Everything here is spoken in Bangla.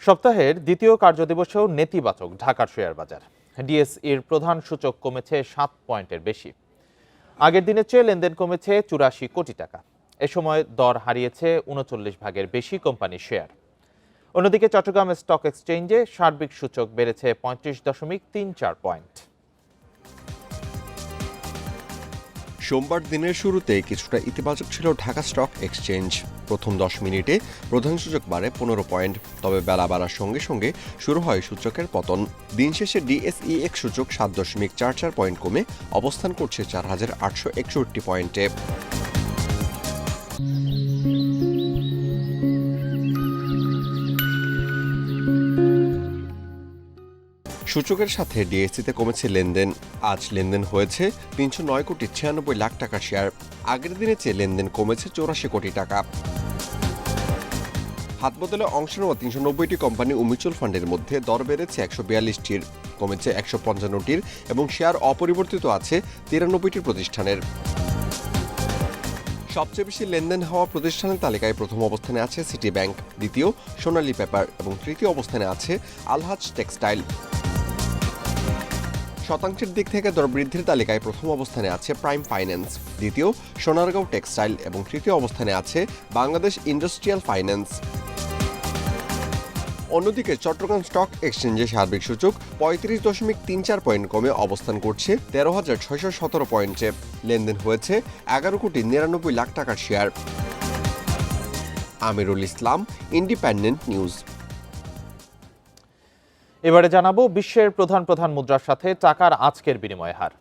সপ্তাহের দ্বিতীয় কার্যদিবসেও নেতিবাচক ঢাকার শেয়ার বাজার। ডিএসইর প্রধান সূচক কমেছে 7 পয়েন্টের বেশি। আগের দিনের চেয়ে লেনদেন কমেছে 84 কোটি টাকা। এ সময় দর হারিয়েছে 39 ভাগের বেশি কোম্পানির শেয়ার। অন্যদিকে চট্টগ্রাম স্টক এক্সচেঞ্জে সার্বিক সূচক বেড়েছে 35.34 পয়েন্ট। সোমবার দিনের শুরুতে কিছুটা ইতিবাচক ছিল ঢাকা স্টক এক্সচেঞ্জ। প্রথম 10 মিনিটে প্রধান সূচক বাড়ে 15 পয়েন্ট, তবে বেলা বাড়ার সঙ্গে সঙ্গে শুরু হয় সূচকের পতন। দিন শেষে ডিএসইএক্স সূচক 7.44 পয়েন্ট কমে অবস্থান করছে 4861 পয়েন্টে। সূচকের সাথে ডিএসইতে কমেছে লেনদেন। আজ লেনদেন হয়েছে 309 কোটি 96 লাখ টাকার শেয়ার। আগের দিনের চেয়ে লেনদেন কমেছে 84 কোটি টাকা। হাতবদলে অংশ নেওয়া 390টি কোম্পানি ও মিউচুয়াল ফান্ডের মধ্যে দর বেড়েছে 142টির, কমেছে 155টির এবং শেয়ার অপরিবর্তিত আছে 93টির প্রতিষ্ঠানের। সবচেয়ে বেশি লেনদেন হওয়া প্রতিষ্ঠানের তালিকায় প্রথম অবস্থানে আছে সিটি ব্যাংক, দ্বিতীয় সোনালী পেপার এবং তৃতীয় অবস্থানে আছে আলহাজ টেক্সটাইল। শতাংশের দিক থেকে দর বৃদ্ধির তালিকায় প্রথম অবস্থানে আছে প্রাইম ফাইন্যান্স, দ্বিতীয় সোনারগাঁও টেক্সটাইল এবং তৃতীয় অবস্থানে আছে বাংলাদেশ ইন্ডাস্ট্রিয়াল ফাইন্যান্স। অন্যদিকে চট্টগ্রাম স্টক এক্সচেঞ্জে সার্বিক সূচক 35.34 পয়েন্ট কমে অবস্থান করছে 13,617 পয়েন্টে। লেনদেন হয়েছে 11 কোটি 99 লাখ টাকার share. Amirul Islam, independent news. এবারে জানাবো বিশ্বের প্রধান মুদ্রার সাথে টাকার আজকের বিনিময় হার।